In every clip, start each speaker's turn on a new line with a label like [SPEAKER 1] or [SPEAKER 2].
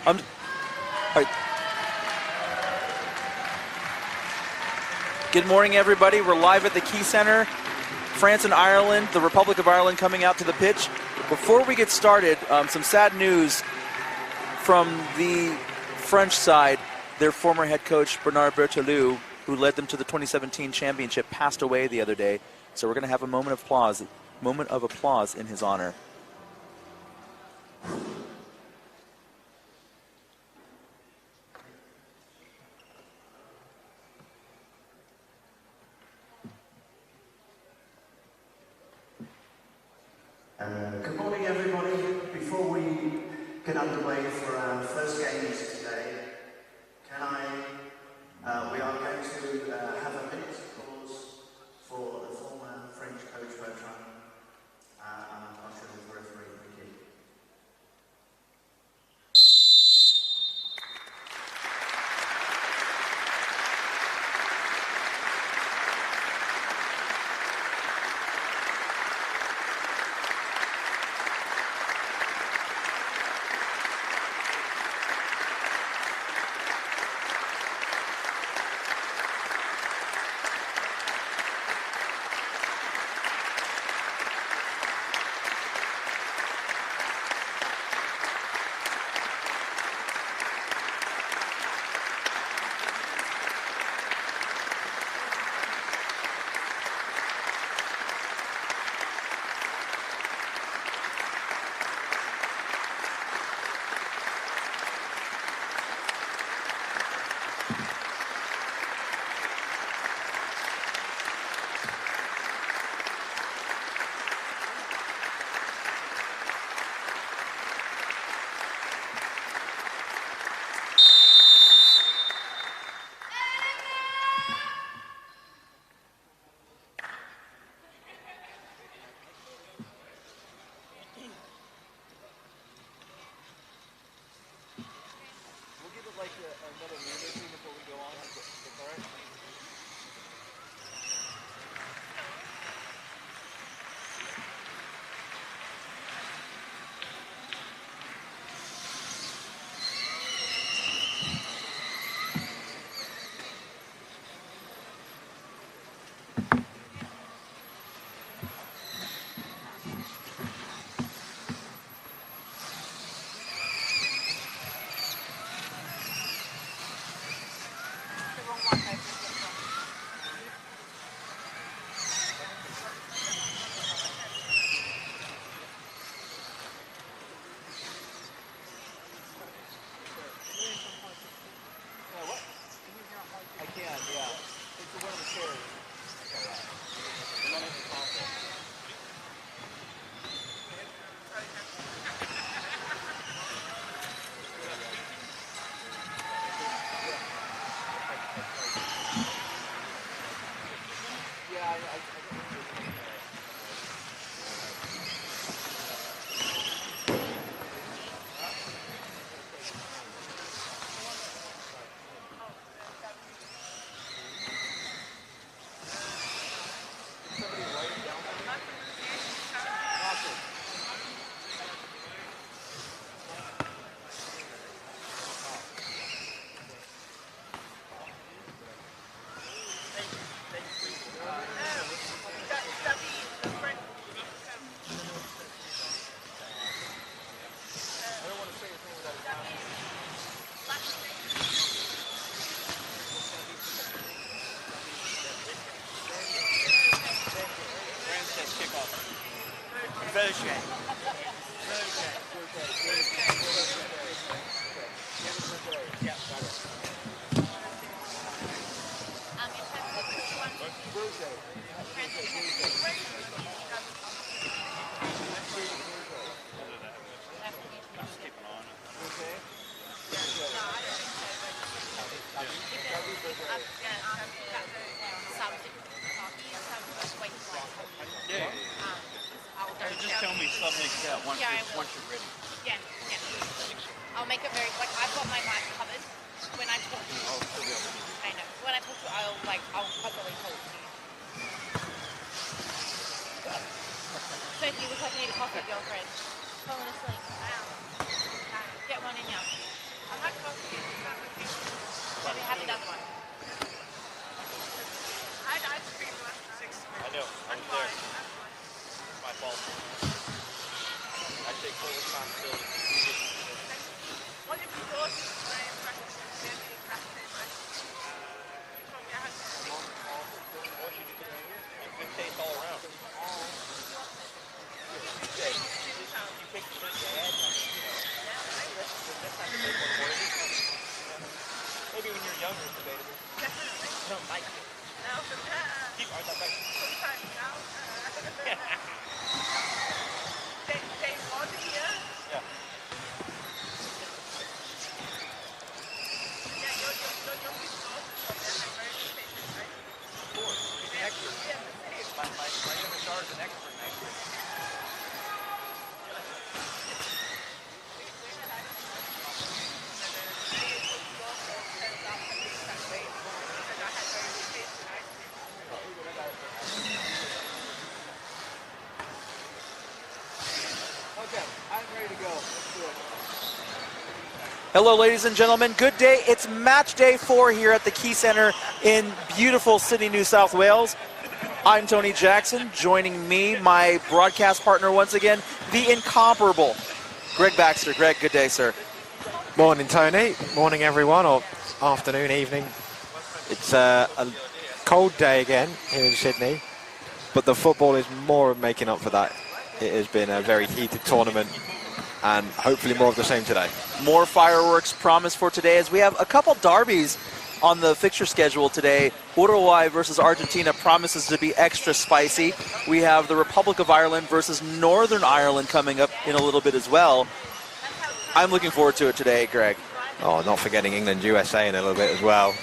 [SPEAKER 1] All right. Good morning, everybody. We're live at the Quaycentre. France and Ireland, the Republic of Ireland coming out to the pitch. Before we get started, some sad news from the French side. Their former head coach, Bernard Berthelot, who led them to the 2017 championship, passed away the other day. So we're going to have a moment of applause in his honor.
[SPEAKER 2] Good morning, everybody. Before we get underway for our first games today, we are going to have a minute's applause for the former French coach Bertrand. I'll show you the referee. Thank you.
[SPEAKER 3] Just tell me something like that once you're ready.
[SPEAKER 4] Yeah, yeah. I'll make it very, like, I've got my mic covered. When I talk to you, I know. When I talk to you, I'll properly talk to you. Sophie, you look like you need a coffee, girlfriend. Falling asleep. Wow. Get one in you.
[SPEAKER 3] younger, it's debatable.
[SPEAKER 4] Definitely.
[SPEAKER 3] I don't like it.
[SPEAKER 4] No.
[SPEAKER 3] Keep our back.
[SPEAKER 4] Sometimes now. Day one here.
[SPEAKER 3] Yeah.
[SPEAKER 4] Yeah, your youngest daughter probably had very good patience, right?
[SPEAKER 3] Of course. He's an expert.
[SPEAKER 4] Yeah, the same.
[SPEAKER 3] My youngest daughter's an expert in that.
[SPEAKER 1] Okay, I'm ready to go. Let's do it. Hello, ladies and gentlemen. Good day. It's match day 4 here at the Quaycentre in beautiful Sydney, New South Wales. I'm Tony Jackson. Joining me, my broadcast partner once again, the incomparable Greg Baxter. Greg, good day, sir.
[SPEAKER 5] Morning, Tony. Morning, everyone, or afternoon, evening. It's a cold day again here in Sydney, but the football is more of making up for that. It has been a very heated tournament, and hopefully more of the same today.
[SPEAKER 1] More fireworks promised for today as we have a couple derbies on the fixture schedule today. Uruguay versus Argentina promises to be extra spicy. We have the Republic of Ireland versus Northern Ireland coming up in a little bit as well. I'm looking forward to it today, Greg.
[SPEAKER 5] Oh, not forgetting England, USA in a little bit as well.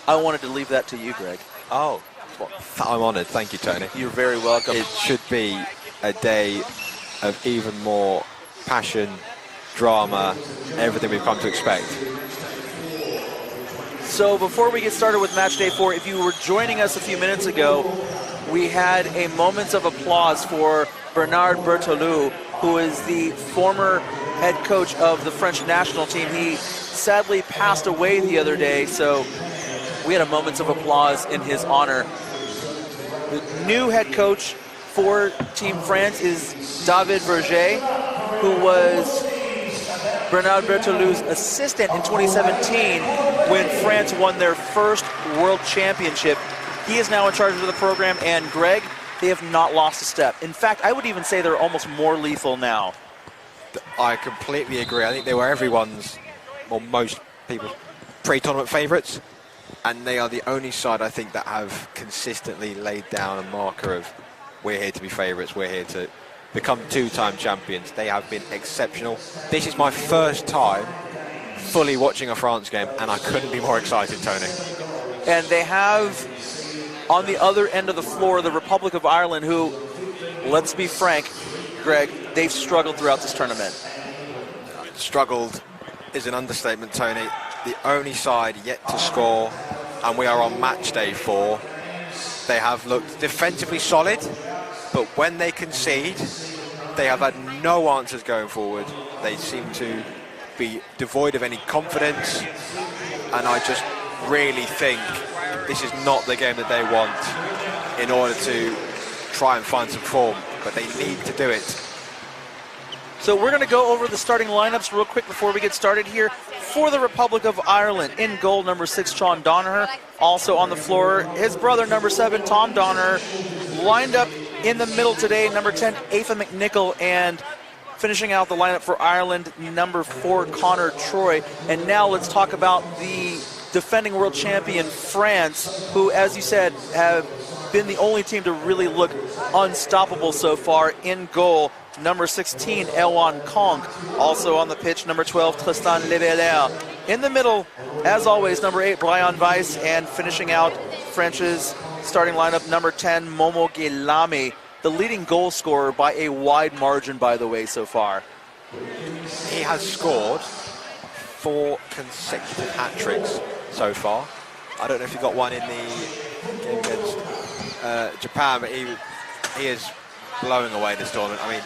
[SPEAKER 1] I wanted to leave that to you, Greg.
[SPEAKER 5] Oh, well, I'm honoured. Thank you, Tony.
[SPEAKER 1] You're very welcome.
[SPEAKER 5] It should be a day of even more passion, drama, everything we've come to expect.
[SPEAKER 1] So before we get started with match day 4, if you were joining us a few minutes ago, we had a moments of applause for Bernard Berthelot, who is the former head coach of the French national team. He sadly passed away the other day, so we had a moments of applause in his honor. The new head coach for Team France is David Verger, who was Bernard Berthelot's assistant in 2017 when France won their first World Championship. He is now in charge of the program, and Greg, they have not lost a step. In fact, I would even say they're almost more lethal now.
[SPEAKER 5] I completely agree. I think they were everyone's, or most people's, pre-tournament favourites, and they are the only side, I think, that have consistently laid down a marker of we're here to be favourites, we're here to become two-time champions. They have been exceptional. This is my first time fully watching a France game, and I couldn't be more excited, Tony.
[SPEAKER 1] And they have, on the other end of the floor, the Republic of Ireland, who, let's be frank, Greg, they've struggled throughout this tournament.
[SPEAKER 5] Struggled is an understatement, Tony. The only side yet to score, and we are on match day 4. They have looked defensively solid, but when they concede, they have had no answers going forward. They seem to be devoid of any confidence, and I just really think this is not the game that they want in order to try and find some form, but they need to do it.
[SPEAKER 1] So we're going to go over the starting lineups real quick before we get started here. For the Republic of Ireland, in goal, number 6, Sean Donagher. Also on the floor, his brother, number 7, Tom Donagher. Lined up in the middle today, number 10, Aoife McNicholl, and finishing out the lineup for Ireland, number 4, Connor Troy. And now let's talk about the defending world champion, France, who, as you said, have been the only team to really look unstoppable so far. In goal, number 16, Erwan Kong. Also on the pitch, number 12, Tristan Lebelair. In the middle, as always, number 8, Brian Weiss. And finishing out French's starting lineup, number 10, Momo Guillaume, the leading goal scorer by a wide margin, by the way, so far.
[SPEAKER 5] He has scored 4 consecutive hat-tricks so far. I don't know if he got one in the game against Japan, but he is blowing away this tournament. I mean,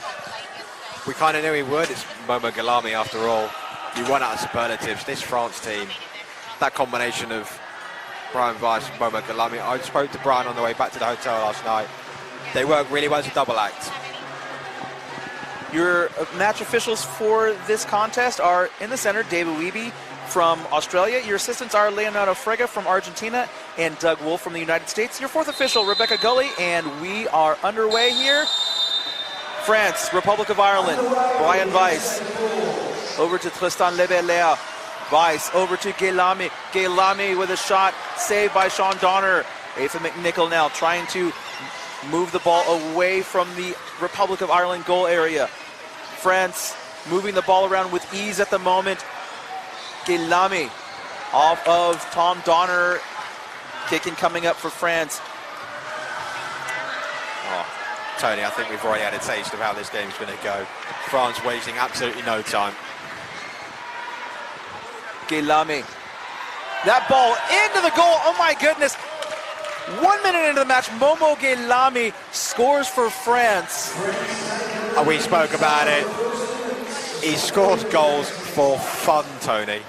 [SPEAKER 5] we kind of knew he would. It's Momo Guillaume after all. You run out of superlatives. This France team, that combination of Brian Weiss and Momo Guillaume. I spoke to Brian on the way back to the hotel last night. They work really well as a double act.
[SPEAKER 1] Your match officials for this contest are in the center, David Wiebe from Australia. Your assistants are Leonardo Frega from Argentina and Doug Wolf from the United States. Your fourth official, Rebecca Gully, and we are underway here. France, Republic of Ireland, Brian Weiss. Over to Tristan Lebelair. Weiss over to 𝐏𝐨𝐿𝐼𝐏𝐿𝐼. 𝐏𝐨𝐼𝐏 with a shot, saved by Sean Donner. Aoife McNicholl now trying to move the ball away from the Republic of Ireland goal area. France moving the ball around with ease at the moment. 𝐏𝐨𝐼𝐏 off of Tom Donner. Kicking coming up for France.
[SPEAKER 5] Oh, Tony, I think we've already had a taste of how this game's going to go. France wasting absolutely no time.
[SPEAKER 1] 𝐏𝐨𝐼𝐏. That ball into the goal. Oh my goodness. 1 minute into the match, Momo 𝐏𝐨𝐼𝐏 scores for France.
[SPEAKER 5] We spoke about it. He scores goals for fun, Tony.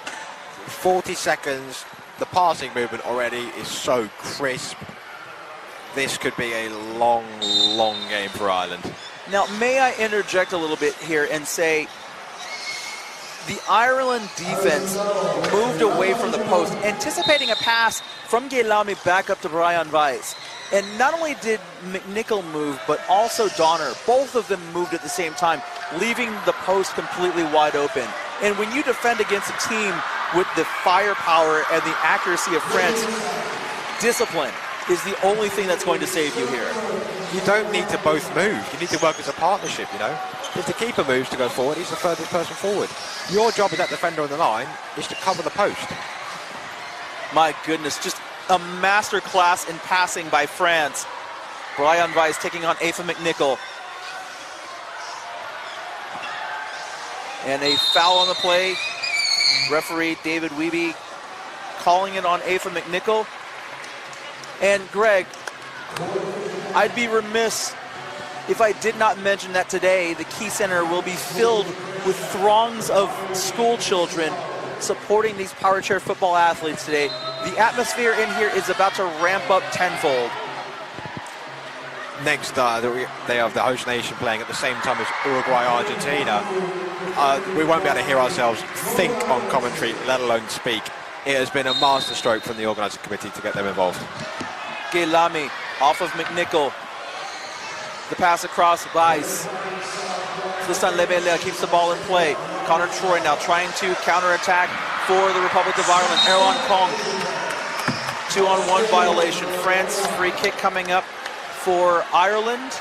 [SPEAKER 5] 40 seconds. The passing movement already is so crisp. This could be a long, long game for Ireland.
[SPEAKER 1] Now, may I interject a little bit here and say the Ireland defense moved away from the post, anticipating a pass from 𝐏𝐨𝐼𝐏 back up to Brian Weiss. And not only did McNicholl move, but also Donner. Both of them moved at the same time, leaving the post completely wide open. And when you defend against a team with the firepower and the accuracy of France, discipline is the only thing that's going to save you here.
[SPEAKER 5] You don't need to both move. You need to work as a partnership, you know. If the keeper moves to go forward, he's the furthest person forward. Your job as that defender on the line is to cover the post.
[SPEAKER 1] My goodness, just a master class in passing by France. Brian Weiss taking on Aoife McNicholl. And a foul on the play. Referee David Wiebe calling it on Aoife McNicholl. And Greg, I'd be remiss if I did not mention that today the Quaycentre will be filled with throngs of school children supporting these Powerchair football athletes today. The atmosphere in here is about to ramp up tenfold.
[SPEAKER 5] Next, they have the host nation playing at the same time as Uruguay, Argentina. We won't be able to hear ourselves think on commentary, let alone speak. It has been a masterstroke from the organising committee to get them involved.
[SPEAKER 1] 𝐏𝐨𝐼𝐏 off of McNicholl. The pass across Weiss. Tristan Lebele keeps the ball in play. Connor Troy now trying to counterattack for the Republic of Ireland. Erwan Kong, 2-on-1 violation. France free kick coming up for Ireland.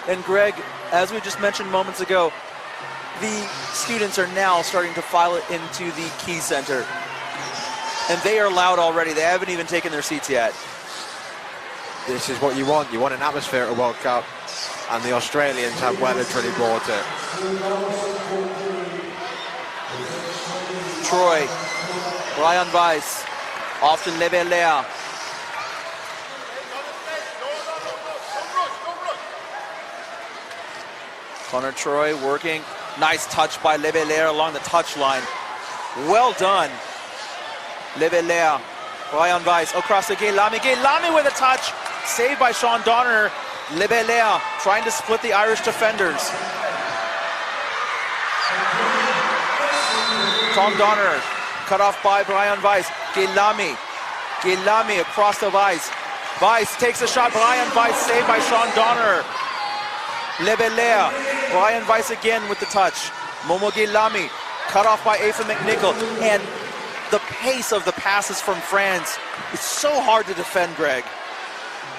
[SPEAKER 1] And Greg, as we just mentioned moments ago, the students are now starting to file it into the Quaycentre. And they are loud already. They haven't even taken their seats yet.
[SPEAKER 5] This is what you want. You want an atmosphere at a World Cup. And the Australians have well and truly brought it.
[SPEAKER 1] Troy, Brian Weiss, off to Lebele. Connor Troy working. Nice touch by Lebele along the touchline. Well done. Lebele. Brian Weiss across to 𝐏𝐨𝐼𝐏. 𝐏𝐨𝐼𝐏 with a touch. Saved by Sean Donner. Lebele trying to split the Irish defenders. Tom Donner cut off by Brian Weiss. 𝐏𝐨𝐼𝐏. 𝐏𝐨𝐼𝐏 across to Weiss. Weiss takes a shot. Brian Weiss saved by Sean Donner. Lebele. Brian Weiss again with the touch. Momo 𝐏𝐨𝐼𝐏 cut off by Aoife McNicholl. And the pace of the passes from France is so hard to defend, Greg.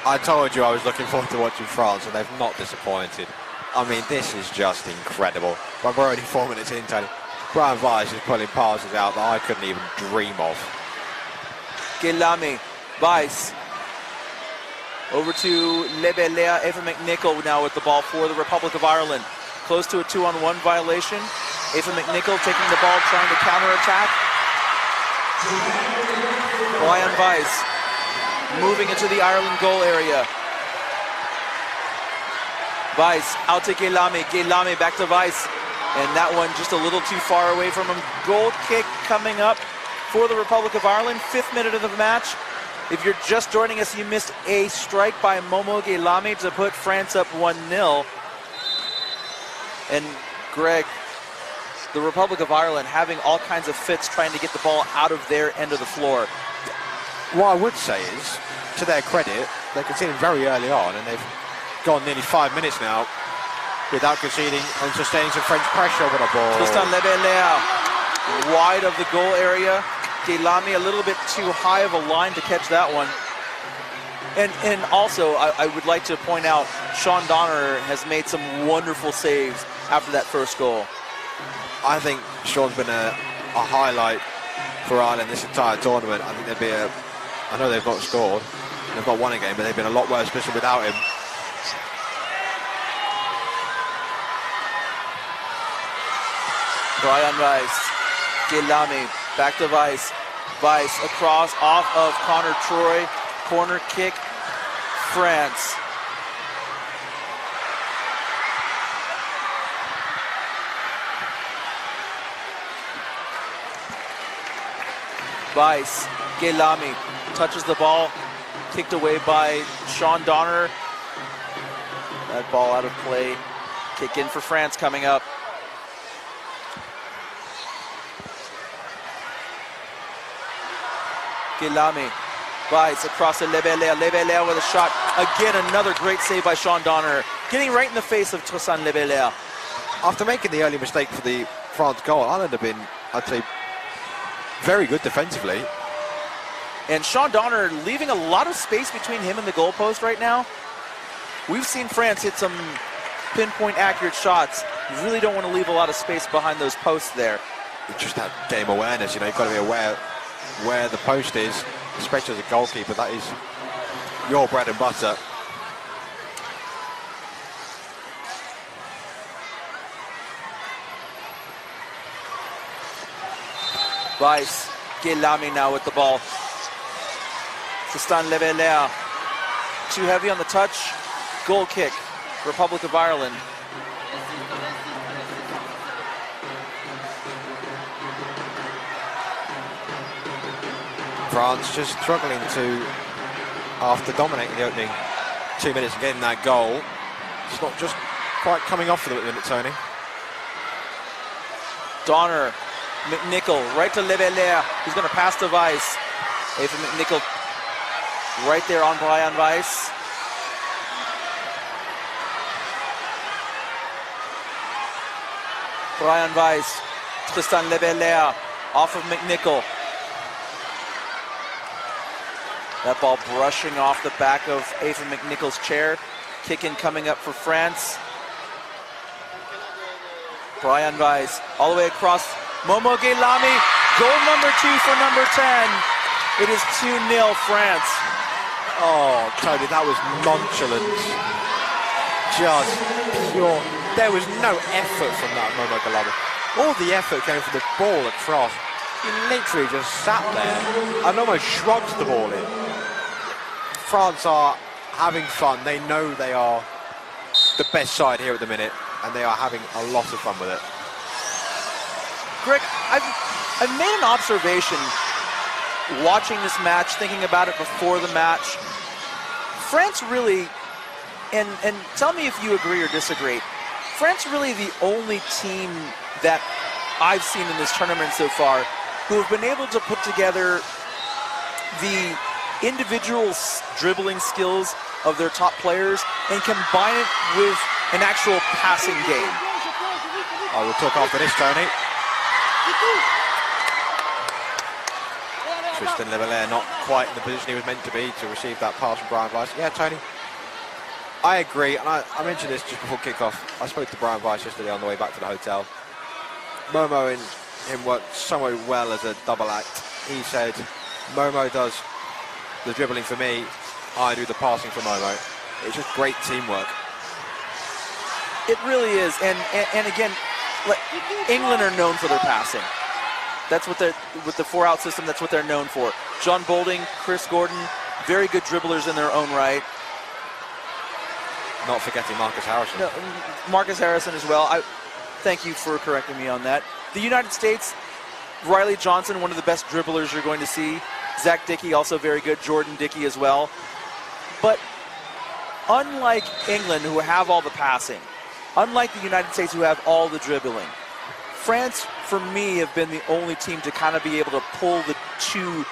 [SPEAKER 5] I told you I was looking forward to watching France, and they've not disappointed. I mean, this is just incredible. But we're only 4 minutes in, Tony. Brian Weiss is pulling passes out that I couldn't even dream of.
[SPEAKER 1] 𝐏𝐨𝐼𝐏. Weiss. Over to Lebele. Aoife McNicholl now with the ball for the Republic of Ireland. Close to a 2-on-1 violation. Aoife McNicholl taking the ball, trying to counterattack. Brian Weiss moving into the Ireland goal area. Weiss out to 𝐏𝐨𝐼𝐏. 𝐏𝐨𝐼𝐏 back to Weiss. And that one just a little too far away from him. Goal kick coming up for the Republic of Ireland. 5th minute of the match. If you're just joining us, you missed a strike by Momo 𝐏𝐨𝐼𝐏 to put France up 1-0. And Greg, the Republic of Ireland having all kinds of fits trying to get the ball out of their end of the floor.
[SPEAKER 5] What I would say is, to their credit, they conceded very early on, and they've gone nearly 5 minutes now without conceding and sustaining some French pressure. What a ball.
[SPEAKER 1] Tristan Lebelair, wide of the goal area. 𝐏𝐨𝐰𝐏𝐿 a little bit too high of a line to catch that one. And also, I would like to point out, Sean Donner has made some wonderful saves after that first goal.
[SPEAKER 5] I think Sean's been a highlight for Ireland this entire tournament. I think there'd be I know they've not scored, they've not won a game, but they've been a lot worse position without him.
[SPEAKER 1] Brian Weiss, 𝐏𝐨𝐼𝐏𝐿, back to Weiss. Weiss across, off of Connor Troy, corner kick, France. Weiss, 𝐏𝐨𝐼𝐏𝐿 touches the ball, kicked away by Sean Donner. That ball out of play. Kick in for France coming up. 𝐏𝐨𝐼𝐏𝐿, Weiss across to Lebelair. Lebelair with a shot. Again, another great save by Sean Donner, getting right in the face of Tristan Lebelair.
[SPEAKER 5] After making the early mistake for the France goal, Ireland have been, I'd say, very good defensively.
[SPEAKER 1] And Sean Donner leaving a lot of space between him and the goalpost right now. We've seen France hit some pinpoint accurate shots. You really don't want to leave a lot of space behind those posts there.
[SPEAKER 5] It's just that game awareness, you know, you've got to be aware where the post is, especially as a goalkeeper. That is your bread and butter.
[SPEAKER 1] Weiss, 𝐏𝐨𝐼𝐏𝐿 now with the ball. Tristan Lebelair, too heavy on the touch. Goal kick, Republic of Ireland.
[SPEAKER 5] France just struggling to, after dominating the opening 2 minutes and getting that goal, it's not just quite coming off for them at the minute, Tony.
[SPEAKER 1] Donner, McNichol, right to Lebelair. He's going to pass to Weiss. Ava McNichol right there on Brian Weiss. Brian Weiss, Tristan Lebelair, off of McNichol. That ball brushing off the back of Ava McNichol's chair. Kick in coming up for France. Brian Weiss, all the way across. Momo 𝐏𝐿𝐼𝐏𝐿, goal number 2 for number 10. It is 2-0 France.
[SPEAKER 5] Oh, Tony, that was nonchalant. Just pure. There was no effort from that Momo 𝐏𝐿𝐼𝐏𝐿. All the effort came from the ball across. He literally just sat there and almost shrugged the ball in. France are having fun. They know they are the best side here at the minute, and they are having a lot of fun with it.
[SPEAKER 1] Greg, I've made an observation watching this match, thinking about it before the match. France really, and tell me if you agree or disagree, France really the only team that I've seen in this tournament so far who have been able to put together the individual dribbling skills of their top players and combine it with an actual passing game.
[SPEAKER 5] Oh, we'll talk after this, Tony. Tristan Lebelair not quite in the position he was meant to be to receive that pass from Brian Weiss. Yeah, Tony, I agree, and I mentioned this just before kickoff. I spoke to Brian Weiss yesterday on the way back to the hotel. Momo and him worked so well as a double act. He said, Momo does the dribbling for me, I do the passing for Momo. It's just great teamwork.
[SPEAKER 1] It really is, and again, like, England are known for their passing. That's what they're, with the 4-out system, that's what they're known for. John Bolding, Chris Gordon, very good dribblers in their own right.
[SPEAKER 5] Not forgetting Marcus Harrison.
[SPEAKER 1] No, Marcus Harrison as well. Thank you for correcting me on that. The United States, Riley Johnson, one of the best dribblers you're going to see. Zach Dickey, also very good. Jordan Dickey as well. But unlike England, who have all the passing, unlike the United States, who have all the dribbling, France, for me, have been the only team to kind of be able to pull the two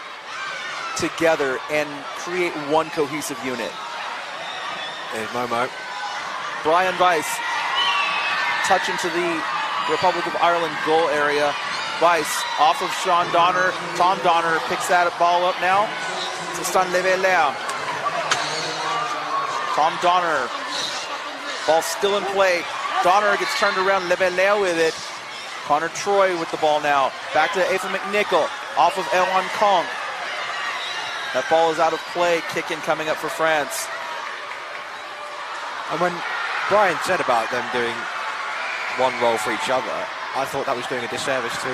[SPEAKER 1] together and create one cohesive unit.
[SPEAKER 5] Here's Momo.
[SPEAKER 1] Brian Weiss. touch into the Republic of Ireland goal area. Weiss off of Sean Donner. Tom Donner picks that ball up now. To Stan Levelea. Tom Donner. Ball still in play. Donner gets turned around. Levelea with it. Connor Troy with the ball now. Back to Aoife McNichol. Off of Elwan Kong. That ball is out of play. Kick in coming up for France.
[SPEAKER 5] And when Brian said about them doing one role for each other, I thought that was doing a disservice to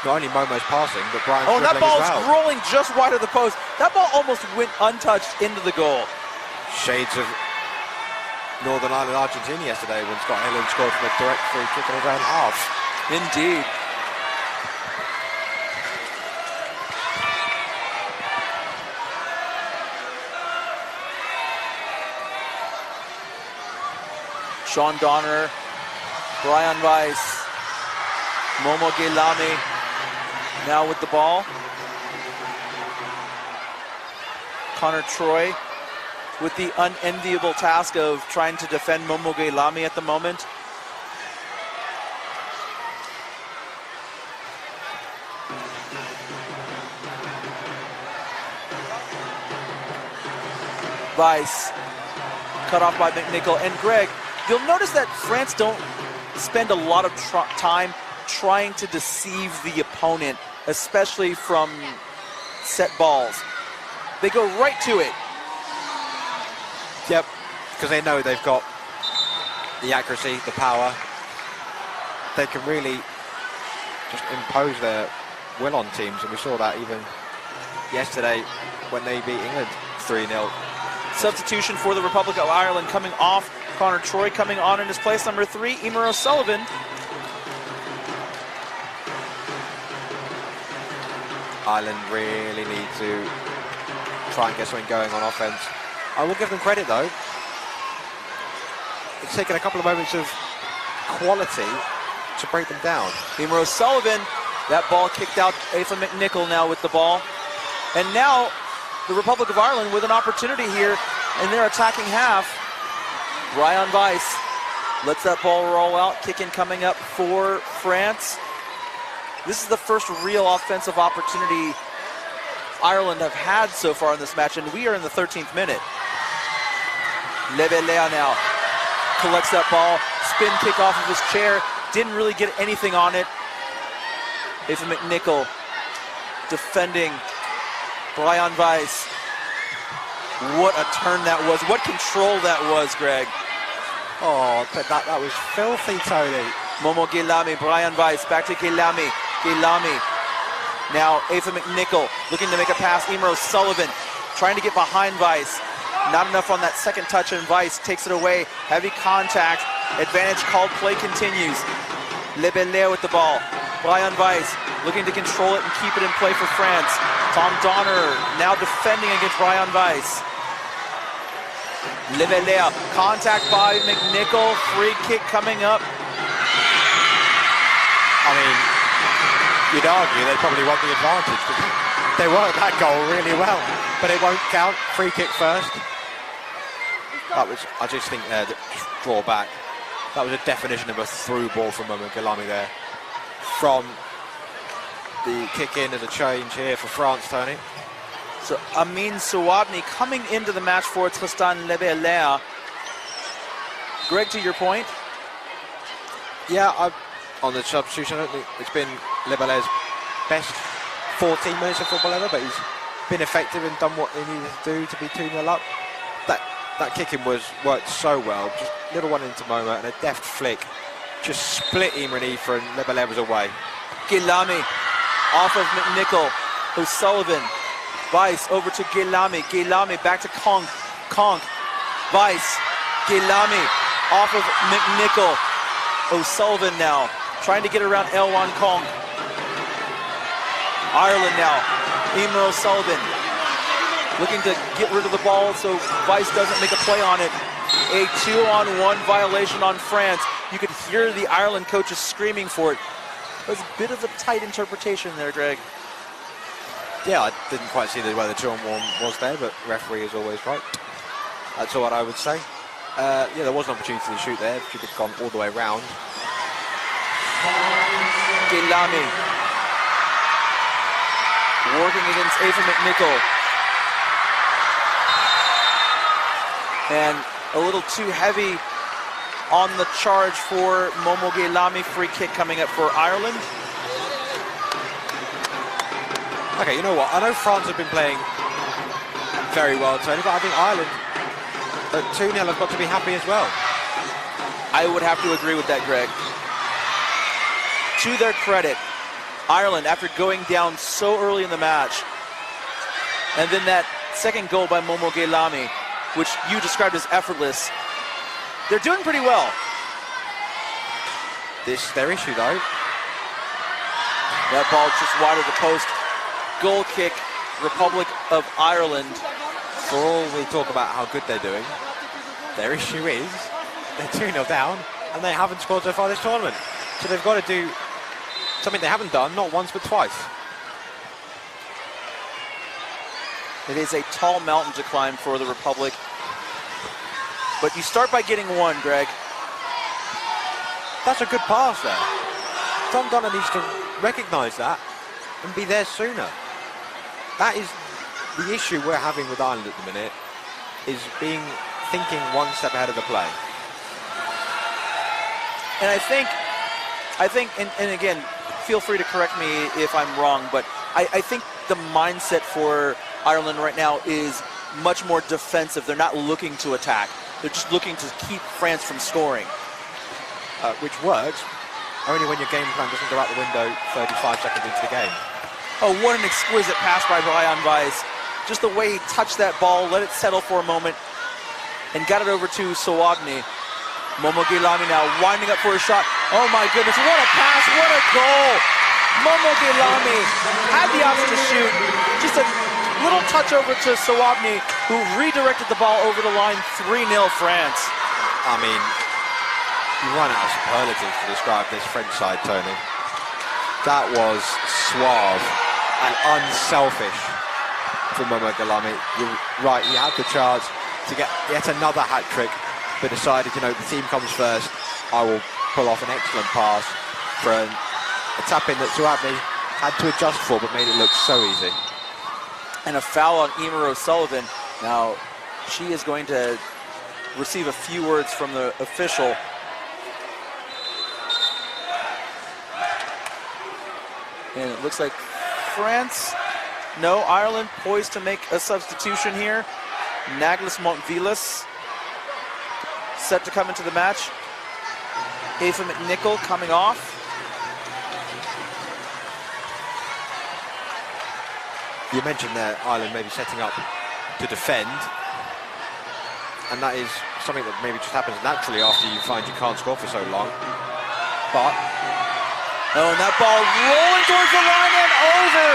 [SPEAKER 5] not only Momo's passing, but Brian's
[SPEAKER 1] Oh, that
[SPEAKER 5] dribbling
[SPEAKER 1] ball's
[SPEAKER 5] as well.
[SPEAKER 1] rolling just wide of the post. That ball almost went untouched into the goal.
[SPEAKER 5] Shades of Northern Ireland Argentina yesterday when Scott Helen scored from a direct free kick in his own half.
[SPEAKER 1] Indeed. Sean Donner, Brian Weiss, Momo 𝐏𝐨𝐿𝐼 now with the ball. Connor Troy with the unenviable task of trying to defend Momo 𝐏𝐿𝐼 at the moment. Weiss, cut off by McNichol. And Greg, you'll notice that France don't spend a lot of time trying to deceive the opponent, especially from set balls. They go right to it.
[SPEAKER 5] Yep, because they know they've got the accuracy, the power. They can really just impose their will on teams, and we saw that even yesterday when they beat England 3-0.
[SPEAKER 1] Substitution for the Republic of Ireland coming off. Connor Troy coming on in his place. Number 3, Emer O'Sullivan.
[SPEAKER 5] Ireland really need to try and get something going on offense. I will give them credit though. It's taken a couple of moments of quality to break them down.
[SPEAKER 1] Emer O'Sullivan, that ball kicked out. Aoife McNichol now with the ball. And now the Republic of Ireland with an opportunity here in their attacking half. Brian Weiss lets that ball roll out. Kick in coming up for France. This is the first real offensive opportunity Ireland have had so far in this match, and we are in the 13th minute. Levelea now collects that ball, spin kick off of his chair, didn't really get anything on it. Aoife McNichol defending Brian Weiss. What a turn that was. What control that was, Greg.
[SPEAKER 5] Oh, that was filthy, Tony.
[SPEAKER 1] Momo 𝐏𝐿𝐼, Brian Weiss, back to 𝐏𝐿𝐼. 𝐏𝐿𝐼. Now Aoife McNichol looking to make a pass. Emer O'Sullivan trying to get behind Weiss. Not enough on that second touch, and Weiss takes it away. Heavy contact. Advantage called. Play continues. Levelea with the ball. Brian Weiss looking to control it and keep it in play for France. Tom Donner now defending against Brian Weiss. Levelea, contact by McNichol. Free kick coming up.
[SPEAKER 5] I mean, you'd argue they probably want the advantage because they worked that goal really well, but it won't count. Free kick first. That was, I just think, just draw back. That was a definition of a through ball from Momo 𝐏𝐿𝐼 there. From the kick in as a change here for France, Tony.
[SPEAKER 1] So Amin Sawadni coming into the match for Tristan Levelea. Greg, to your point?
[SPEAKER 5] Yeah, on the substitution, I don't think it's been Levelea's best 14 minutes of football ever, but he's been effective and done what he needed to do to be 2-0 up. That kicking worked so well. Just little one into Momo and a deft flick. Just split Emer and Aoife, and Levelea was away.
[SPEAKER 1] 𝐏𝐿𝐼 off of McNichol. O'Sullivan. Weiss over to 𝐏𝐿𝐼. 𝐏𝐿𝐼 back to Kong. Weiss. 𝐏𝐿𝐼 off of McNichol. O'Sullivan now trying to get around Elwan Kong. Ireland now. Emer O'Sullivan looking to get rid of the ball so Weiss doesn't make a play on it. A 2-on-1 violation on France. You could hear the Ireland coaches screaming for it. It was a bit of a tight interpretation there, Greg.
[SPEAKER 5] Yeah, I didn't quite see where the 2-on-1 was there, but referee is always right. That's all what I would say. Yeah, there was an opportunity to shoot there. Should have gone all the way round.
[SPEAKER 1] 𝐏𝐨𝐰𝐏𝐿𝐼 working against 𝐴𝐵 and a little too heavy on the charge for 𝐠𝐵𝐿𝐼. Free kick coming up for Ireland.
[SPEAKER 5] Okay, you know what? I know France have been playing very well, Tony, but I think Ireland at 2-0 have got to be happy as well.
[SPEAKER 1] I would have to agree with that, Greg. To their credit, Ireland, after going down so early in the match, and then that second goal by 𝐠𝐵𝐿𝐼, which you described as effortless, they're doing pretty well.
[SPEAKER 5] This their issue, though.
[SPEAKER 1] That ball just wide of the post. Goal kick, Republic of Ireland.
[SPEAKER 5] For all we talk about how good they're doing, their issue is they're 2-0 down and they haven't scored so far this tournament. So they've got to do something they haven't done, not once but twice.
[SPEAKER 1] It is a tall mountain to climb for the Republic. But you start by getting one, Greg.
[SPEAKER 5] That's a good pass there. Tom Donner needs to recognise that and be there sooner. That is the issue we're having with Ireland at the minute, is thinking one step ahead of the play.
[SPEAKER 1] And I think, and again, feel free to correct me if I'm wrong, but I think the mindset for Ireland right now is much more defensive. They're not looking to attack. They're just looking to keep France from scoring.
[SPEAKER 5] Which works only when your game plan doesn't go out the window 35 seconds into the game.
[SPEAKER 1] Oh, what an exquisite pass by Brian Weiss. Just the way he touched that ball, let it settle for a moment, and got it over to Sawagni. 𝐠𝐵𝐿𝐼 now winding up for a shot. Oh my goodness, what a pass, what a goal! 𝐠𝐵𝐿𝐼 had the option to shoot. Just a little touch over to Sawagni, who redirected the ball over the line. 3-0 France.
[SPEAKER 5] I mean, you run out of superlatives to describe this French side, Tony. That was suave and unselfish from 𝐠𝐵𝐿𝐼. You're right, he had the chance to get yet another hat-trick, but decided, you know, the team comes first. I will pull off an excellent pass for a tap-in that Sawagni had to adjust for, but made it look so easy.
[SPEAKER 1] And a foul on Emer O'Sullivan. Now, she is going to receive a few words from the official. And it looks like France, no, Ireland poised to make a substitution here. Naglis Montvilas set to come into the match. 𝐴𝐵 coming off.
[SPEAKER 5] You mentioned there Ireland maybe setting up to defend, and that is something that maybe just happens naturally after you find you can't score for so long. But
[SPEAKER 1] oh, and that ball rolling towards the line and over.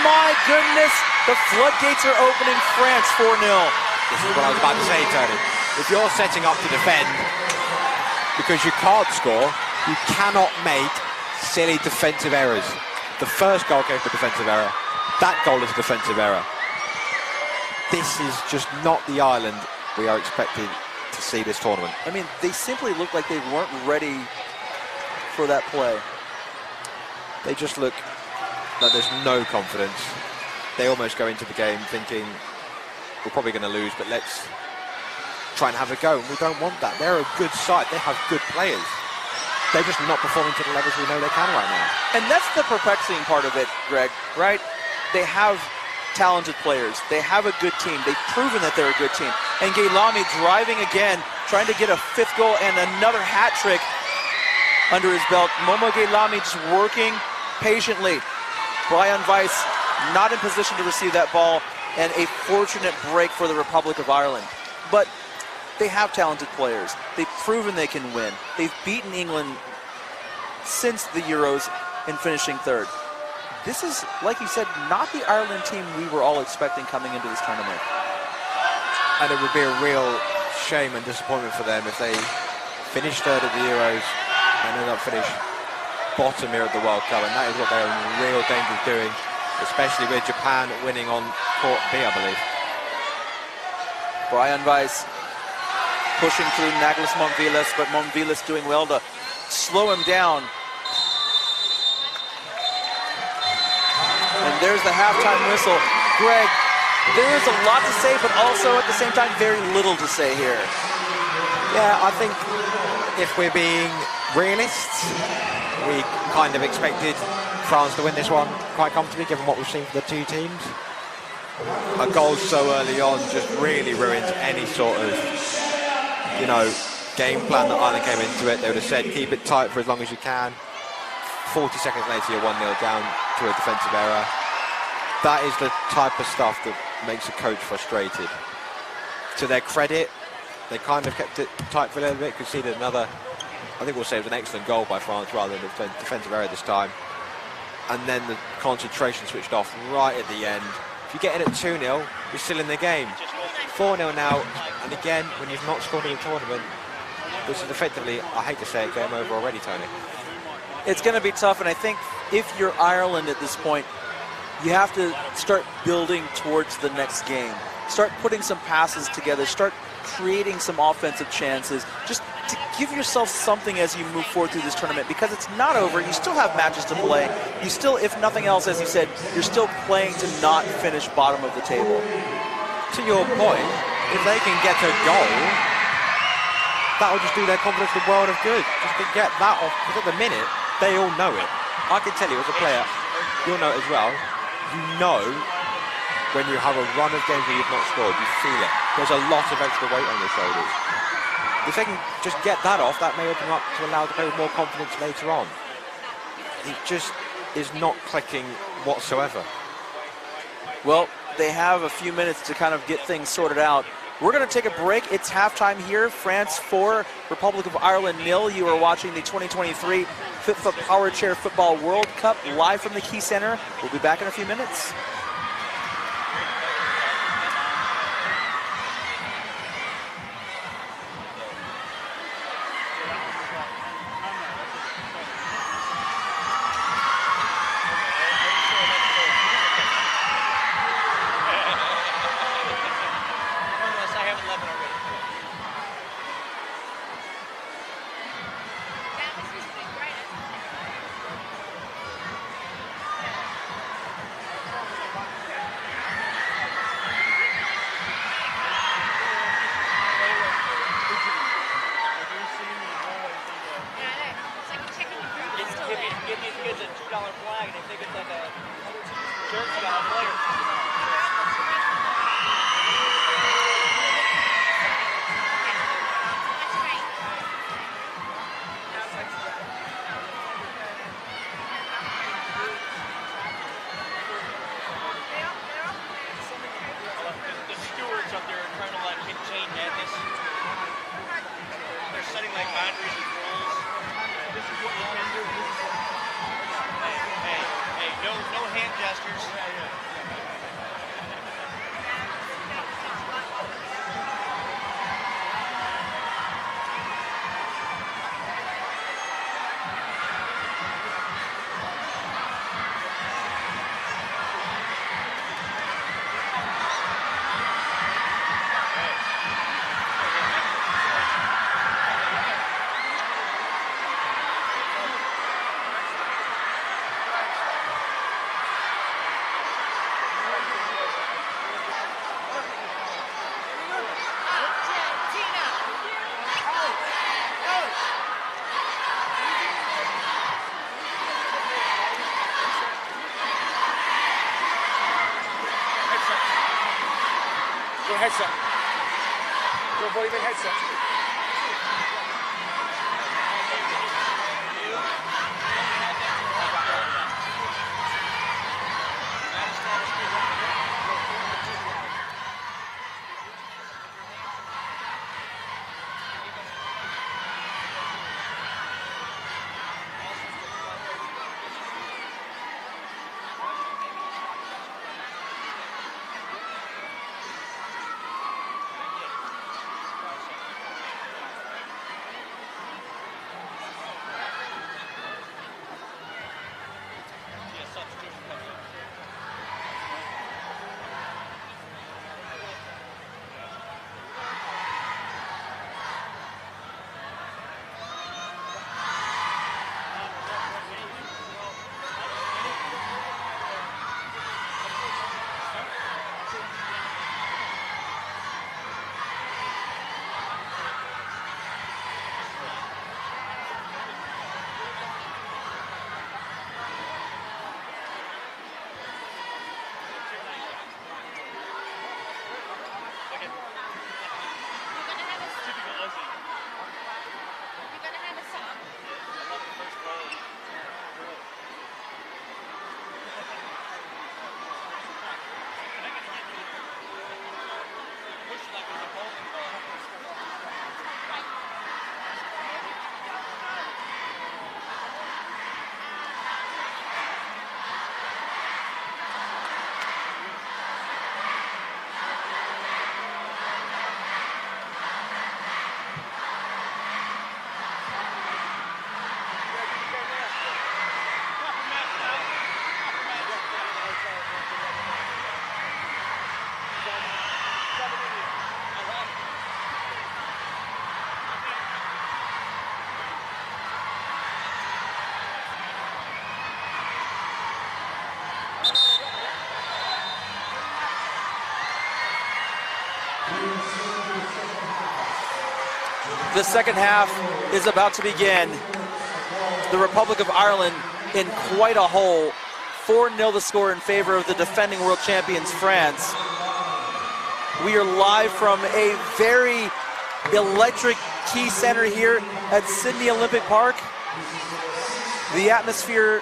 [SPEAKER 1] My goodness, the floodgates are opening. France 4-0.
[SPEAKER 5] This is what I was about to say, Tony. If you're setting up to defend because you can't score, you cannot make silly defensive errors. The first goal came for defensive error. That goal is a defensive error. This is just not the Ireland we are expected to see this tournament.
[SPEAKER 1] I mean, they simply look like they weren't ready for that play.
[SPEAKER 5] They just look like there's no confidence. They almost go into the game thinking, we're probably going to lose, but let's try and have a go. And we don't want that. They're a good side. They have good players. They're just not performing to the levels we know they can right now.
[SPEAKER 1] And that's the perplexing part of it, Greg, right? They have talented players. They have a good team. They've proven that they're a good team. And 𝐏𝐨𝐼 driving again, trying to get a 5th goal and another hat trick under his belt. 𝐠𝐵𝐿𝐼 just working patiently. Brian Weiss not in position to receive that ball, and a fortunate break for the Republic of Ireland. But they have talented players. They've proven they can win. They've beaten England since the Euros in finishing 3rd. This is, like you said, not the Ireland team we were all expecting coming into this tournament.
[SPEAKER 5] And it would be a real shame and disappointment for them if they finish 3rd at the Euros and end up finish bottom here at the World Cup, and that is what they're in real danger of doing, especially with Japan winning on court B, I believe.
[SPEAKER 1] Brian Weiss pushing through Naglis Montvilas, but Montvilas doing well to slow him down. there's the halftime whistle. Greg, there is a lot to say, but also at the same time, very little to say here.
[SPEAKER 5] Yeah, I think if we're being realists, we kind of expected France to win this one quite comfortably, given what we've seen from the two teams. A goal so early on just really ruins any sort of, you know, game plan that Ireland came into it. They would have said, keep it tight for as long as you can. 40 seconds later, you're 1-0 down to a defensive error. That is the type of stuff that makes a coach frustrated. To their credit, they kind of kept it tight for a little bit, conceded another, I think we'll say it was an excellent goal by France rather than a defensive error this time. And then the concentration switched off right at the end. If you get in at 2-0, you're still in the game. 4-0 now, and again, when you've not scored in the tournament, this is effectively, I hate to say it, game over already, Tony.
[SPEAKER 1] It's going to be tough, and I think if you're Ireland at this point, you have to start building towards the next game. Start putting some passes together, start creating some offensive chances, just to give yourself something as you move forward through this tournament, because it's not over. You still have matches to play. You still, if nothing else, as you said, you're still playing to not finish bottom of the table.
[SPEAKER 5] To your point, if they can get a goal, that'll just do their confidence the world of good. Just to get that off, because at the minute, they all know it. I can tell you as a player, you'll know it as well, you know when you have a run of games where you've not scored, you feel it. There's a lot of extra weight on your shoulders. If they can just get that off, that may open up to allow them to play with more confidence later on. It just is not clicking whatsoever.
[SPEAKER 1] Well, they have a few minutes to kind of get things sorted out. We're going to take a break. It's halftime here. France 4, Republic of Ireland 0. You are watching the 2023 FIPFA Powerchair Football World Cup live from the Quaycentre. We'll be back in a few minutes.
[SPEAKER 6] Headset. Your volume in headset.
[SPEAKER 1] The second half is about to begin. The Republic of Ireland in quite a hole. 4-0 the score in favor of the defending world champions, France. We are live from a very electric Quaycentre here at Sydney Olympic Park. The atmosphere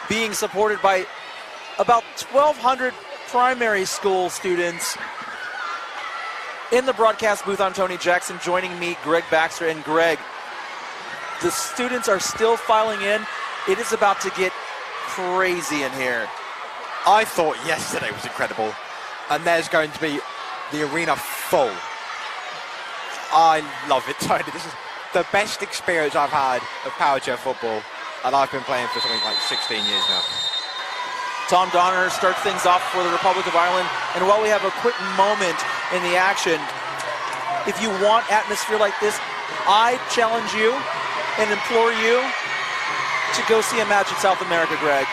[SPEAKER 1] being supported by about 1,200 primary school students. In the broadcast booth, I'm Tony Jackson. Joining me, Greg Baxter. And Greg, the students are still filing in. It is about to get crazy in here.
[SPEAKER 5] I thought yesterday was incredible, and there's going to be the arena full. I love it, Tony. This is the best experience I've had of Powerchair football, and I've been playing for something like 16 years now.
[SPEAKER 1] Tom Donner starts things off for the Republic of Ireland, and while we have a quick moment in the action, if you want atmosphere like this, I challenge you and implore you to go see a match in South America, Greg.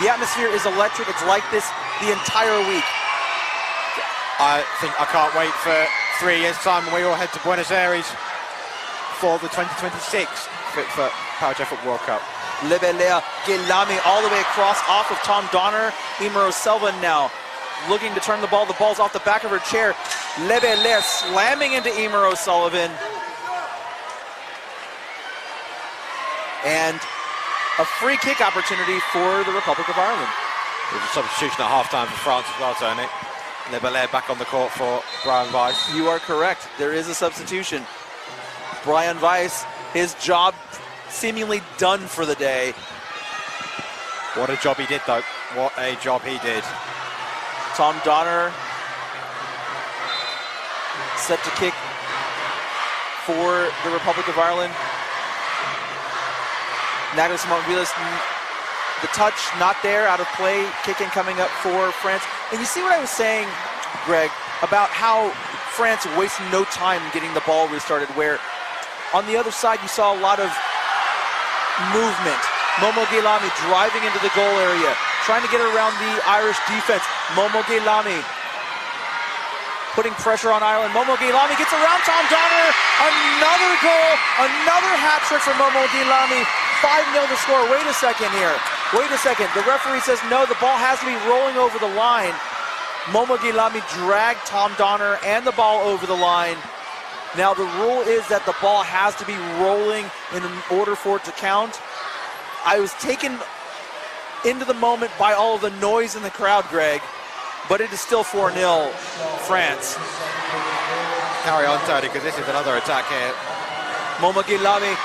[SPEAKER 1] The atmosphere is electric. It's like this the entire week.
[SPEAKER 5] I think I can't wait for 3 years' time when we all head to Buenos Aires for the 2026 FIPFA Powerchair Football World Cup.
[SPEAKER 1] 𝐏𝐨𝐰𝐏𝐅𝐀 all the way across off of Tom Donner. 𝐅𝐨𝐨𝐵𝐿 now looking to turn the ball. The ball's off the back of her chair. 𝐏𝐵𝐿 slamming into 𝐅𝐴. And a free kick opportunity for the Republic of Ireland.
[SPEAKER 5] There's a substitution at half-time for France as well, Tony. 𝐏𝐵𝐿 back on the court for Brian Weiss.
[SPEAKER 1] You are correct. There is a substitution. Brian Weiss, his job seemingly done for the day.
[SPEAKER 5] What a job he did, though. What a job he did.
[SPEAKER 1] Tom Donner set to kick for the Republic of Ireland. Nagelsmann-Wheelis, the touch not there, out of play. Kicking coming up for France. And you see what I was saying, Greg, about how France wasted no time getting the ball restarted, where on the other side you saw a lot of movement. Momo 𝐏𝐿 driving into the goal area, trying to get around the Irish defense. Momo 𝐏𝐿 putting pressure on Ireland. Momo 𝐏𝐿 gets around Tom Donner. Another goal, another hat trick for Momo 𝐏𝐿. 5-0 the score. Wait a second here. Wait a second. The referee says no, the ball has to be rolling over the line. Momo 𝐏𝐿 dragged Tom Donner and the ball over the line. Now the rule is that the ball has to be rolling in order for it to count. I was taken into the moment by all of the noise in the crowd, Greg, but it is still 4-0 France.
[SPEAKER 5] Carry on, Tony, because this is another attack here.
[SPEAKER 1] Momo 𝐏𝐿,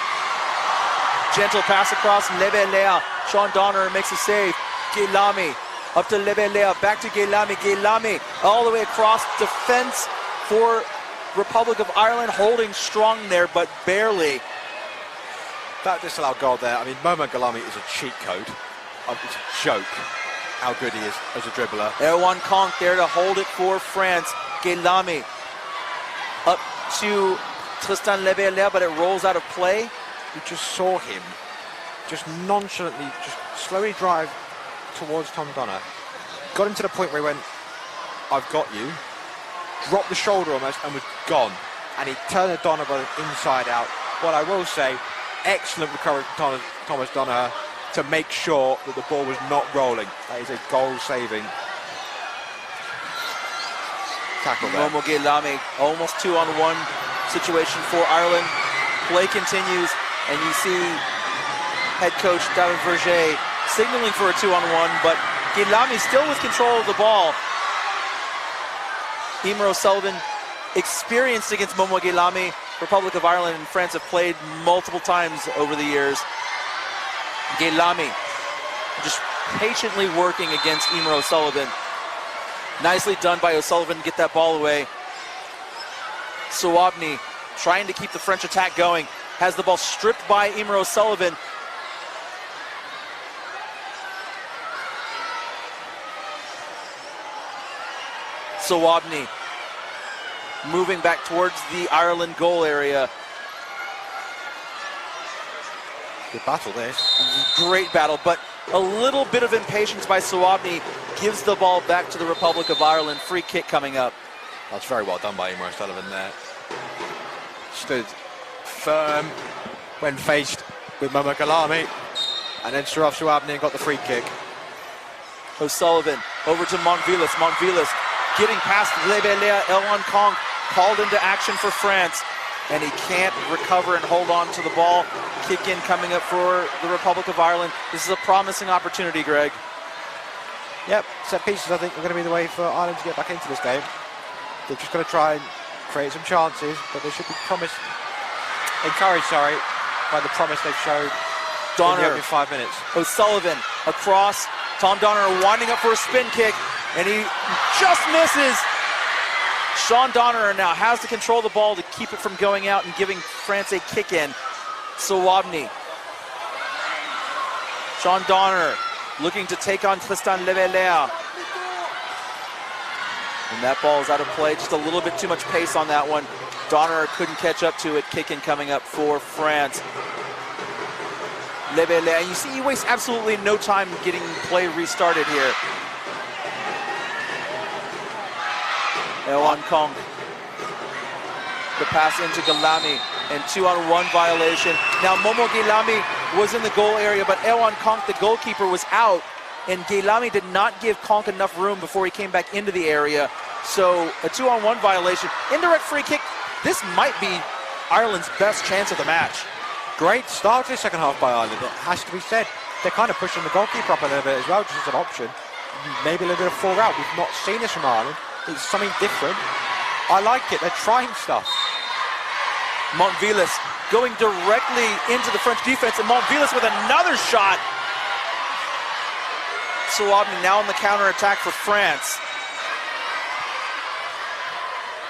[SPEAKER 1] gentle pass across, 𝐏𝐵𝐿. Sean Donner makes a save. 𝐏𝐿 up to 𝐏𝐵𝐿, back to 𝐏𝐿. 𝐏𝐿 all the way across, defense for Republic of Ireland, holding strong there, but barely.
[SPEAKER 5] That disallowed goal there. I mean, Momo 𝐏𝐿 is a cheat code. It's a joke how good he is as a dribbler.
[SPEAKER 1] Erwan Conk there to hold it for France. 𝐏𝐿 up to Tristan 𝐏𝐵𝐿, but it rolls out of play.
[SPEAKER 5] We just saw him just nonchalantly, just slowly drive towards Tom Donner. Got him to the point where he went, I've got you. Dropped the shoulder almost and was gone. And he turned the Donner by the inside out. What I will say, excellent recovery from Thomas Donner to make sure that the ball was not rolling. That is a goal-saving tackle there.
[SPEAKER 1] Momo 𝐏𝐿, almost 2-on-1 situation for Ireland. Play continues, and you see head coach David Verget signaling for a 2-on-1, but 𝐏𝐿 still with control of the ball. 𝐅𝐴, experienced against Momo 𝐏𝐿. Republic of Ireland and France have played multiple times over the years. 𝐏𝐿 just patiently working against 𝐅𝐴. Nicely done by O'Sullivan to get that ball away. Sawabny trying to keep the French attack going. Has the ball stripped by 𝐅𝐴. Sawabny moving back towards the Ireland goal area.
[SPEAKER 5] Good battle there.
[SPEAKER 1] Great battle, but a little bit of impatience by Sawabny gives the ball back to the Republic of Ireland. Free kick coming up.
[SPEAKER 5] That's very well done by 𝐅𝐴 there. stood firm when faced with 𝐏𝐿𝐏𝐅𝐏𝐿𝐏, and then Suraf Suabni got the free kick.
[SPEAKER 1] O'Sullivan over to Montvilas. Montvilas getting past 𝐿𝐏𝐿𝐏. Elwan Kong called into action for France, and he can't recover and hold on to the ball. Kick in coming up for the Republic of Ireland. This is a promising opportunity, Greg.
[SPEAKER 5] Yep, set pieces I think are going to be the way for Ireland to get back into this game. They're just going to try and create some chances, but they should be encouraged, by the promise they've showed in the
[SPEAKER 1] Donner,
[SPEAKER 5] opening 5 minutes.
[SPEAKER 1] O'Sullivan across. Tom Donner winding up for a spin kick, and he just misses. Sean Donner now has to control the ball to keep it from going out and giving France a kick in. Suabni. Sean Donner looking to take on Tristan 𝐿𝐏𝐿𝐏. And that ball is out of play. Just a little bit too much pace on that one. Donner couldn't catch up to it. Kick in coming up for France. 𝐿𝐏𝐿𝐏. And you see he wastes absolutely no time getting play restarted here. Elwan Kong. The pass into 𝐿𝐏𝐿𝐏, and 2-on-1 violation. Now Momo 𝐿𝐏𝐿𝐏 was in the goal area, but Elwan Kong, the goalkeeper, was out, and 𝐿𝐏𝐿𝐏 did not give Kong enough room before he came back into the area. So a 2-on-1 violation. Indirect free kick. This might be Ireland's best chance of the match.
[SPEAKER 5] Great start to the second half by Ireland, it has to be said. They're kind of pushing the goalkeeper up a little bit as well, just as an option. Maybe a little bit of four out. We've not seen this from Ireland. It's something different. I like it. They're trying stuff.
[SPEAKER 1] Montvilas going directly into the French defense, and Montvilas with another shot. Suabni now on the counter-attack for France.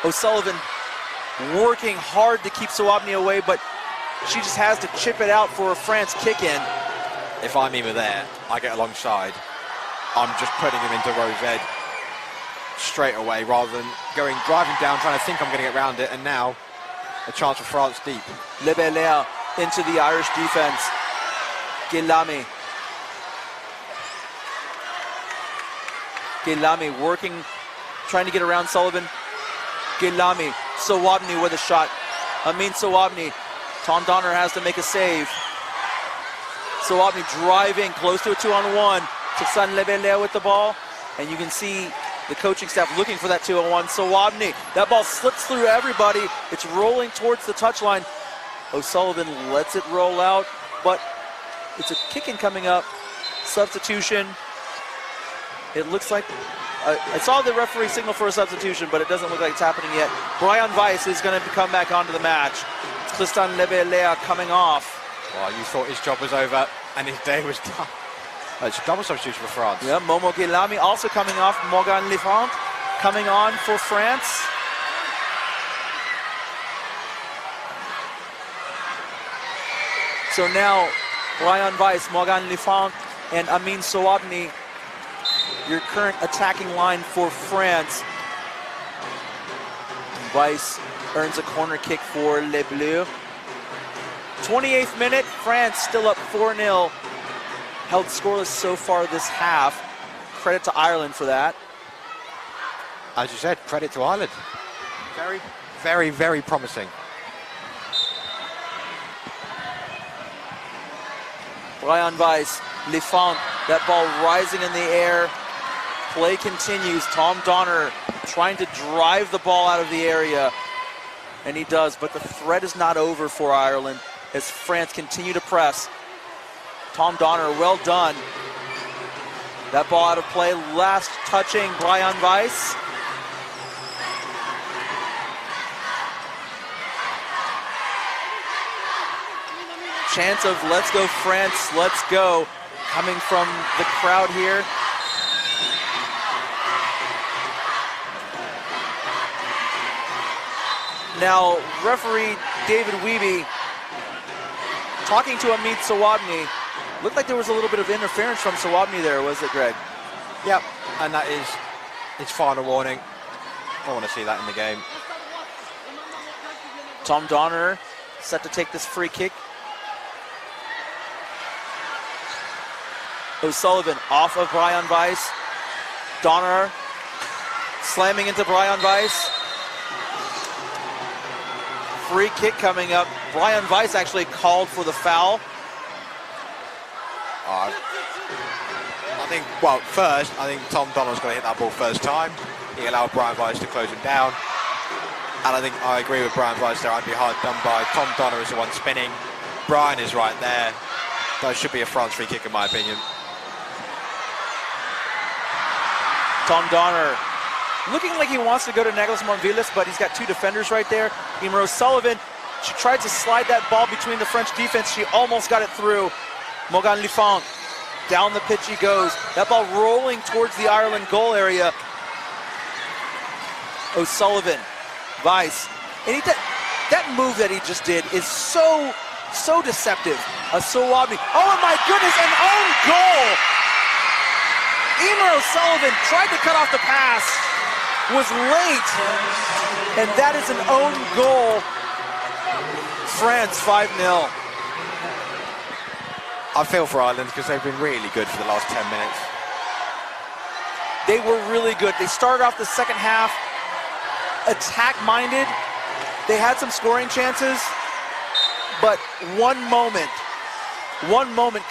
[SPEAKER 1] O'Sullivan working hard to keep Suabni away, but she just has to chip it out for a France kick-in.
[SPEAKER 5] If I'm either there, I get alongside. I'm just putting him into Rose straight away rather than driving down, trying to think I'm going to get around it, and now a chance for France deep.
[SPEAKER 1] 𝐿𝐏𝐿𝐏 into the Irish defense. 𝐿𝐏𝐿𝐏. 𝐿𝐏𝐿𝐏 working, trying to get around Sullivan. 𝐿𝐏𝐿𝐏. Suabni with a shot. Amine Suabni. Tom Donner has to make a save. Suabni driving close to a 2-on-1. Tristan 𝐿𝐏𝐿𝐏 with the ball, and you can see the coaching staff looking for that 2-on-1. Suabni, that ball slips through everybody. It's rolling towards the touchline. O'Sullivan lets it roll out, but it's a kick-in coming up. Substitution. It looks like, I saw the referee signal for a substitution, but it doesn't look like it's happening yet. Brian Weiss is going to come back onto the match. Tristan 𝐿𝐏𝐿𝐏 coming off.
[SPEAKER 5] Well, you thought his job was over and his day was done. It's a double substitution for France.
[SPEAKER 1] Yeah, Momo 𝐿𝐏𝐿𝐏 also coming off. Morgan Lefant coming on for France. So now, Brian Weiss, Morgan Lefant, and Amine Suabni, your current attacking line for France. Weiss earns a corner kick for Les Bleus. 28th minute, France still up 4-0. Held scoreless so far this half. Credit to Ireland for that.
[SPEAKER 5] As you said, credit to Ireland. Very, very, very promising.
[SPEAKER 1] Brian Weiss, Lefant, that ball rising in the air. Play continues. Tom Donner trying to drive the ball out of the area, and he does, but the threat is not over for Ireland as France continue to press. Tom Donner, well done. That ball out of play, last touching Brian Weiss. Chance of let's go France, let's go, coming from the crowd here. Now, referee David Wiebe talking to Amine Suabni. Looked like there was a little bit of interference from Suabni there, was it, Greg?
[SPEAKER 5] Yep, and that is his final warning. Don't want to see that in the game.
[SPEAKER 1] Tom Donner set to take this free kick. O'Sullivan off of Brian Weiss. Donner slamming into Brian Weiss. free kick coming up. Brian Weiss actually called for the foul.
[SPEAKER 5] I think, well, first, I think Tom Donner's going to hit that ball first time. He allowed Brian Weiss to close him down. And I think I agree with Brian Weiss there. I'd be hard done by. Tom Donner is the one spinning. Brian is right there. That should be a France free kick in my opinion.
[SPEAKER 1] Tom Donner looking like he wants to go to Nicholas Montvillas, but he's got two defenders right there. Emer O'Sullivan, she tried to slide that ball between the French defense. She almost got it through. Morgan Lifant, down the pitch he goes. That ball rolling towards the Ireland goal area. O'Sullivan, Weiss, and that move that he just did is so deceptive. Sowabni, oh my goodness, an own goal! Emer O'Sullivan tried to cut off the pass, was late, and that is an own goal. France 5-0.
[SPEAKER 5] I feel for Ireland because they've been really good for the last 10 minutes.
[SPEAKER 1] They were really good. They started off the second half attack-minded. They had some scoring chances, but one moment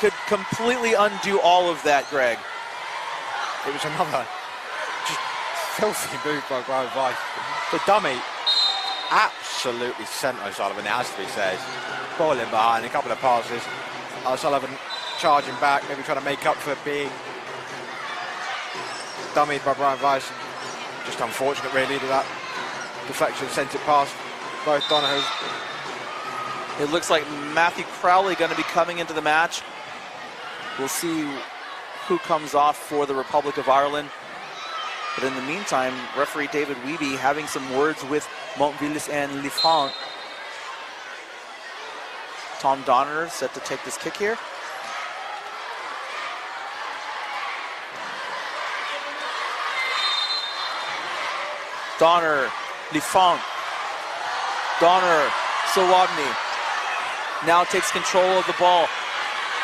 [SPEAKER 1] could completely undo all of that, Greg.
[SPEAKER 5] It was another just filthy move by Brian Weiss. The dummy absolutely sent O'Sullivan, it has to be said. Ball in behind, a couple of passes. O'Sullivan charging back, maybe trying to make up for being dummied by Brian Weiss. Just unfortunate really that deflection sent it past both Donahue's.
[SPEAKER 1] It looks like Matthew Crowley going to be coming into the match. We'll see who comes off for the Republic of Ireland. But in the meantime, referee David Wiebe having some words with Montvillas and Lifant. Tom Donner set to take this kick here. Donner, Lifant, Donner, Sowabni now takes control of the ball.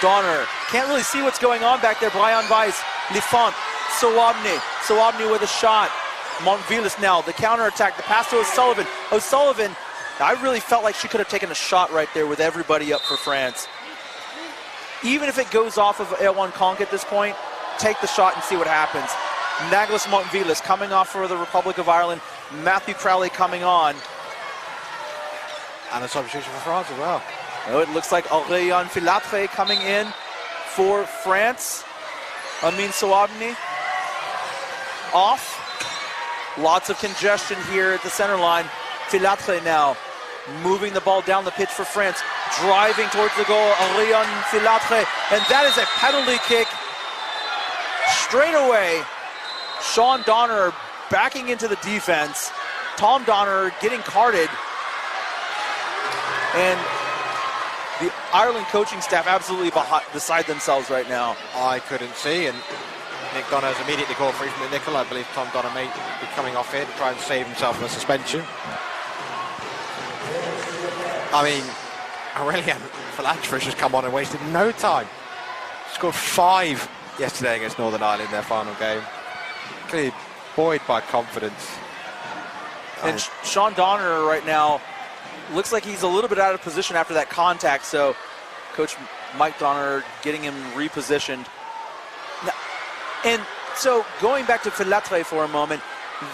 [SPEAKER 1] Donner can't really see what's going on back there. Brian Weiss, Lifant, Sowabni with a shot. Montvillas now, the counterattack, the pass to O'Sullivan. O'Sullivan, I really felt like she could have taken a shot right there with everybody up for France. Even if it goes off of 𝐅𝐸 𝐷𝐿 at this point, take the shot and see what happens. Nicholas Montvillas coming off for the Republic of Ireland. Matthew Crowley coming on.
[SPEAKER 5] And a substitution for France as well.
[SPEAKER 1] Oh, it looks like 𝐅𝐸 coming in for France. Amin Sowabni off. Lots of congestion here at the center line. Filatre now moving the ball down the pitch for France. Driving towards the goal, 𝐅𝐸 Filatre. And that is a penalty kick. Straight away, Sean Donner backing into the defense. Tom Donner getting carded. And the Ireland coaching staff absolutely beside themselves right now.
[SPEAKER 5] I couldn't see, and Nick Donner has immediately called free from the nickel. I believe Tom Donner may be coming off here to try and save himself from a suspension. I mean, Aurélien Filatre has come on and wasted no time. Scored 5 yesterday against Northern Ireland in their final game. Clearly buoyed by confidence.
[SPEAKER 1] And Sean Donner right now looks like he's a little bit out of position after that contact, so Coach Mike Donner getting him repositioned. And so going back to Filatre for a moment,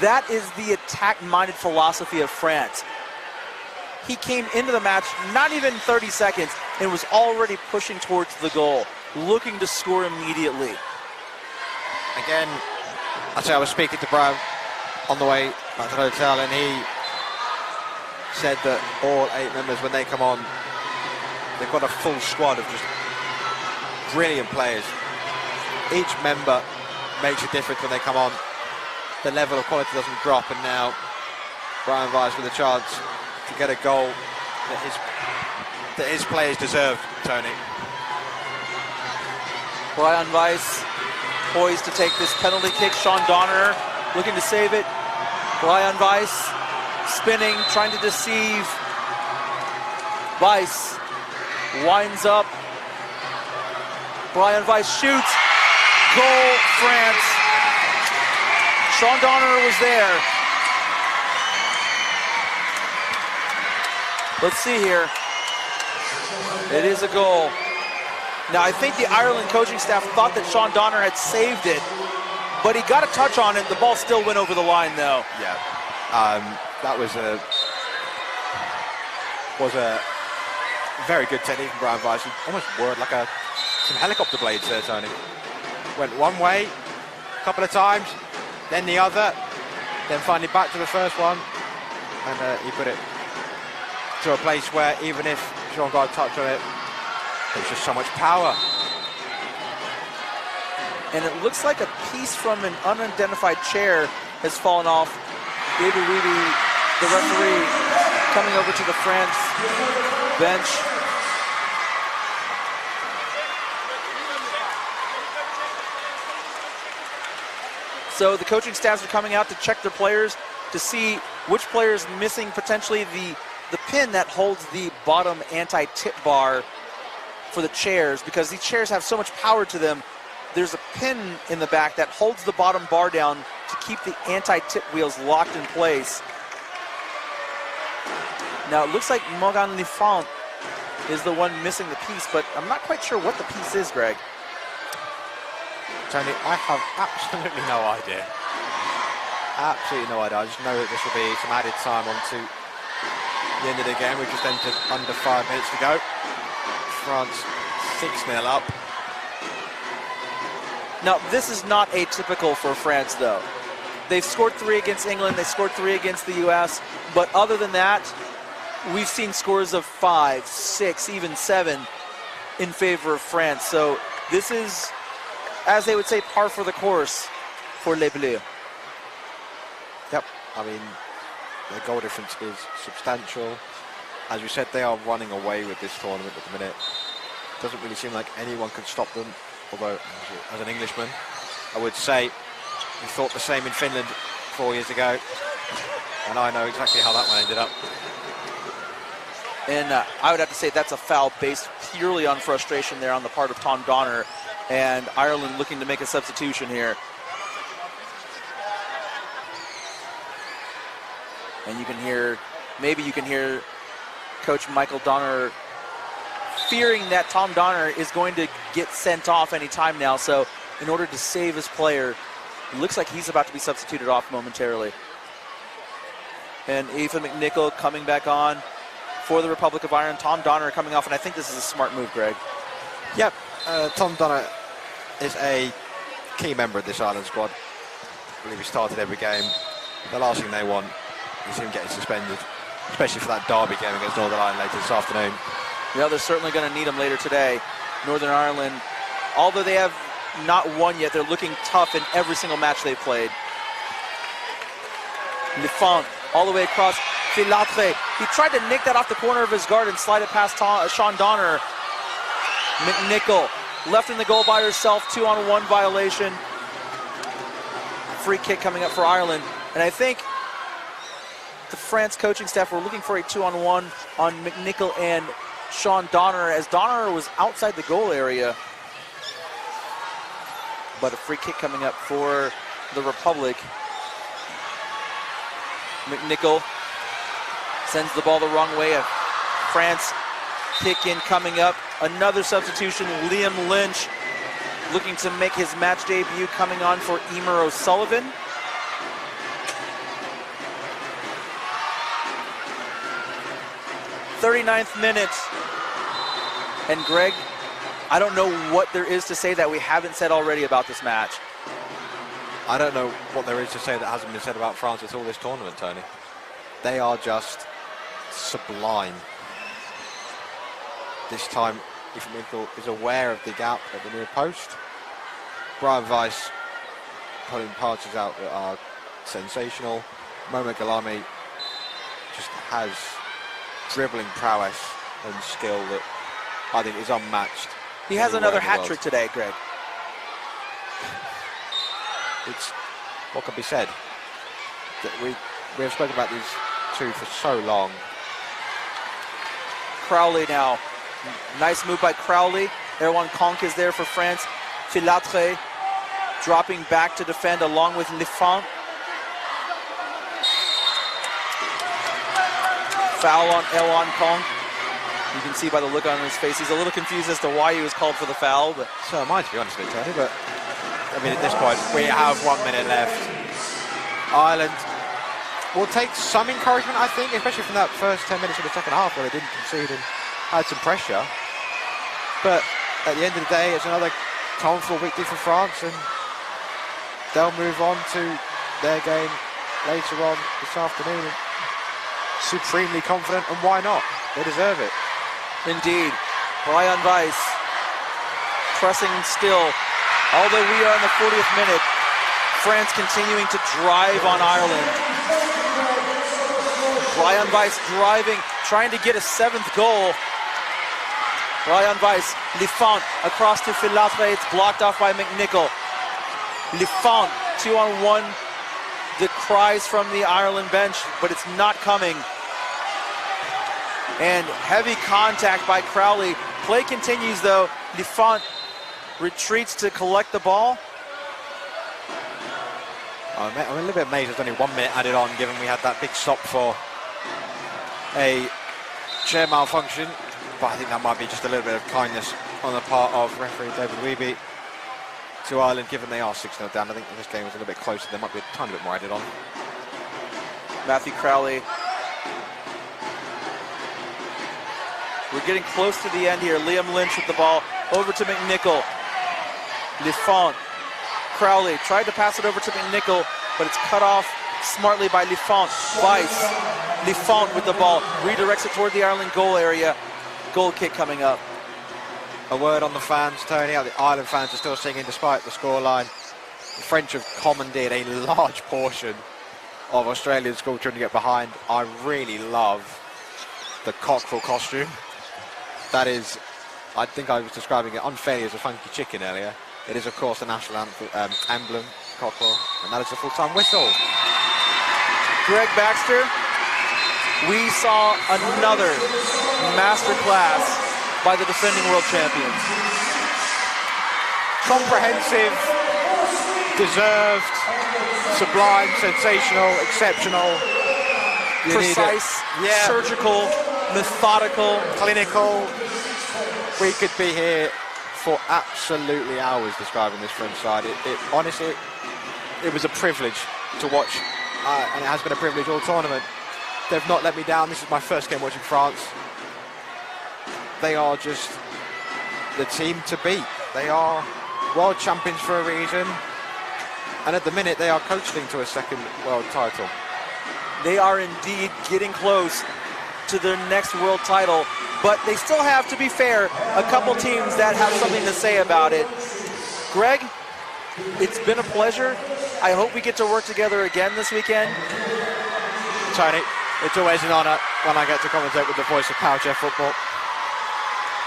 [SPEAKER 1] that is the attack-minded philosophy of France. He came into the match not even 30 seconds and was already pushing towards the goal, looking to score immediately.
[SPEAKER 5] Again, I was speaking to Brian on the way back to the hotel, and he said that all 8 members, when they come on, they've got a full squad of just brilliant players. Each member makes a difference when they come on. The level of quality doesn't drop, and now Brian Weiss with a chance to get a goal that his players deserve, Tony.
[SPEAKER 1] Brian Weiss poised to take this penalty kick. Sean Donner looking to save it. Brian Weiss spinning, trying to deceive. Weiss winds up. Brian Weiss shoots. Goal, France. Sean Donner was there. Let's see here. It is a goal. Now, I think the Ireland coaching staff thought that Sean Donner had saved it, but he got a touch on it. The ball still went over the line, though.
[SPEAKER 5] Yeah. That was a very good technique from Brian Weiss. He almost whirled like some helicopter blades there, Tony. Went one way a couple of times, then the other, then finally back to the first one, and he put it to a place where even if Sean got a touch on it, there's just so much power.
[SPEAKER 1] And it looks like a piece from an unidentified chair has fallen off. David Weeby, the referee, coming over to the France bench. So the coaching staffs are coming out to check their players to see which player is missing potentially the pin that holds the bottom anti-tip bar for the chairs, because these chairs have so much power to them. There's a pin in the back that holds the bottom bar down to keep the anti-tip wheels locked in place. Now it looks like Morgan Lefant is the one missing the piece, but I'm not quite sure what the piece is, Greg.
[SPEAKER 5] Tony, I have absolutely no idea. Absolutely no idea. I just know that this will be some added time on to the end of the game. We've just entered under 5 minutes to go. France 6-0 up.
[SPEAKER 1] Now, this is not atypical for France, though. They've scored 3 against England. They scored 3 against the U.S. But other than that, we've seen scores of 5, 6, even 7 in favor of France. So this is, as they would say, par for the course for Les Bleus.
[SPEAKER 5] Yep. I mean, their goal difference is substantial. As we said, they are running away with this tournament at the minute. Doesn't really seem like anyone can stop them. Although, as an Englishman, I would say we thought the same in Finland 4 years ago. And I know exactly how that one ended up.
[SPEAKER 1] And I would have to say that's a foul based purely on frustration there on the part of Tom Donner. And Ireland looking to make a substitution here. And you can hear, maybe you can hear Coach Michael Donner fearing that Tom Donner is going to get sent off any time now. So in order to save his player, it looks like he's about to be substituted off momentarily. And Aoife McNicholl coming back on for the Republic of Ireland. Tom Donner coming off, and I think this is a smart move, Greg.
[SPEAKER 5] Yep, Tom Donner is a key member of this Ireland squad. I believe he started every game. The last thing they want is him getting suspended, especially for that derby game against Northern Ireland later this afternoon.
[SPEAKER 1] Yeah, they're certainly going to need him later today. Northern Ireland, although they have not won yet, they're looking tough in every single match they've played. Lefant all the way across. Filatre, he tried to nick that off the corner of his guard and slide it past Sean Donner. McNicholl left in the goal by herself, 2-on-1 violation. Free kick coming up for Ireland. And I think the France coaching staff were looking for a 2-on-1 on McNicholl and Sean Donner, as Donner was outside the goal area. But a free kick coming up for the Republic. McNicholl sends the ball the wrong way. A France kick in coming up. Another substitution, Liam Lynch looking to make his match debut, coming on for Emer O'Sullivan. '39th minute. And Greg, I don't know what there is to say that we haven't said already about this match.
[SPEAKER 5] I don't know what there is to say that hasn't been said about France at all this tournament, Tony. They are just sublime. This time, Aoife McNicholl is aware of the gap at the near post. Brian Weiss pulling passes out that are sensational. Momo Galami just has dribbling prowess and skill that I think is unmatched.
[SPEAKER 1] He has another hat trick today, Greg.
[SPEAKER 5] It's what can be said. That we have spoken about these two for so long.
[SPEAKER 1] Crowley now. Nice move by Crowley. Erwan Conk is there for France. Filatre dropping back to defend along with Lefant. foul on 𝐿𝐴𝐏𝐿𝐿. You can see by the look on his face, he's a little confused as to why he was called for the foul. But
[SPEAKER 5] So am I, to be honest with you, Tony, but I mean, at this point, we have 1 minute left. Ireland will take some encouragement, I think, especially from that first 10 minutes of the second half where they didn't concede and had some pressure. But at the end of the day, it's another comfortable victory for France, and they'll move on to their game later on this afternoon. Supremely confident, and why not? They deserve it.
[SPEAKER 1] indeed, Brian Weiss pressing still. Although we are in the 40th minute, France continuing to drive on Ireland. Brian Weiss driving, trying to get a 7th goal. Brian Weiss, Lifant across to Filatre. It's blocked off by McNichol. Lifant, 2-on-1. The cries from the Ireland bench, but it's not coming. And heavy contact by Crowley. Play continues though. Lifant retreats to collect the ball.
[SPEAKER 5] I'm a little bit amazed there's only 1 minute added on, given we had that big stop for a chair malfunction. But I think that might be just a little bit of kindness on the part of referee David Weeby to Ireland, given they are 6-0 down. I think this game was a little bit closer. There might be a tiny bit more added on.
[SPEAKER 1] Matthew Crowley. We're getting close to the end here. Liam Lynch with the ball over to McNichol. Lifant. Crowley tried to pass it over to McNichol, but it's cut off smartly by Lifant. Weiss. Lifant with the ball. Redirects it toward the Ireland goal area. Goal kick coming up.
[SPEAKER 5] A word on the fans, Tony. The Ireland fans are still singing despite the scoreline. The French have commandeered a large portion of Australian school children to get behind. I really love the cockerel costume. That is, I think I was describing it unfairly as a funky chicken earlier. It is, of course, the national emblem, cockerel, and that is the full-time whistle.
[SPEAKER 1] Greg Baxter, we saw another masterclass by the defending world champions.
[SPEAKER 5] Comprehensive, deserved, sublime, sensational, exceptional,
[SPEAKER 1] Precise, surgical, methodical,
[SPEAKER 5] clinical. We could be here for absolutely hours describing this French side. It honestly, it was a privilege to watch, and it has been a privilege all tournament. They've not let me down. This is my first game watching France. They are just the team to beat. They are world champions for a reason, and at the minute they are coaching to a second world title.
[SPEAKER 1] They are indeed getting close to their next world title, but they still have, to be fair, a couple teams that have something to say about it. Greg, it's been a pleasure. I hope we get to work together again this weekend.
[SPEAKER 5] Tony, it's always an honour when I get to commentate with the voice of Powerchair football.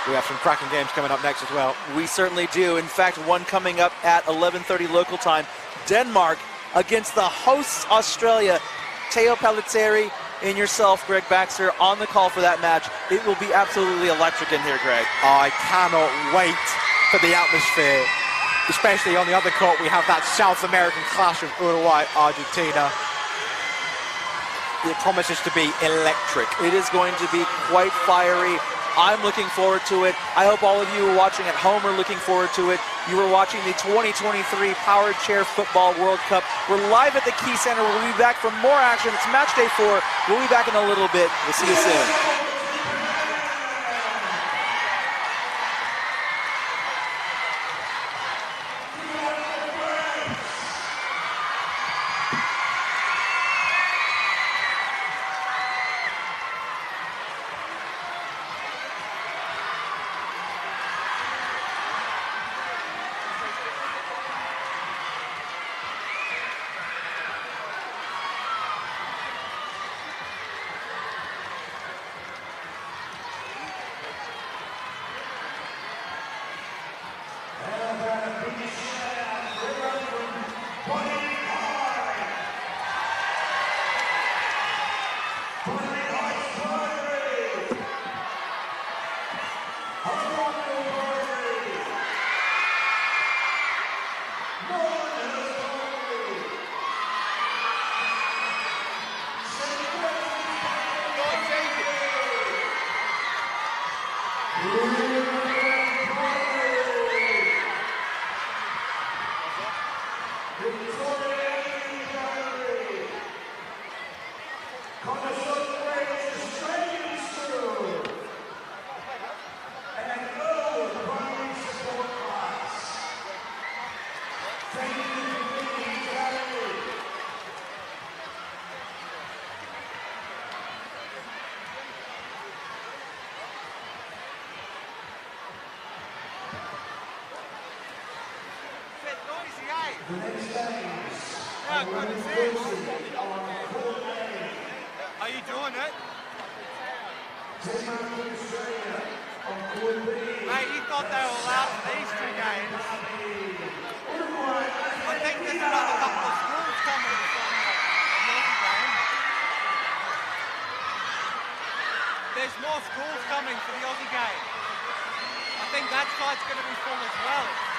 [SPEAKER 5] We have some cracking games coming up next as well.
[SPEAKER 1] We certainly do. In fact, one coming up at 11:30 local time. Denmark against the hosts Australia. Teo Pellizzeri and yourself, Greg Baxter, on the call for that match. It will be absolutely electric in here, Greg.
[SPEAKER 5] I cannot wait for the atmosphere, especially on the other court. We have that South American clash of Uruguay, Argentina. It promises to be electric.
[SPEAKER 1] It is going to be quite fiery. I'm looking forward to it. I hope all of you who are watching at home are looking forward to it. You are watching the 2023 Powerchair Football World Cup. We're live at the Quaycentre. We'll be back for more action. It's match day 4. We'll be back in a little bit. We'll see you soon.
[SPEAKER 3] How good is this? Are you doing it? Mate, you thought they were allowed for these 2 games. I think there's another couple of schools coming from the Aussie game. There's more schools coming for the Aussie game. I think that side's going to be full as well.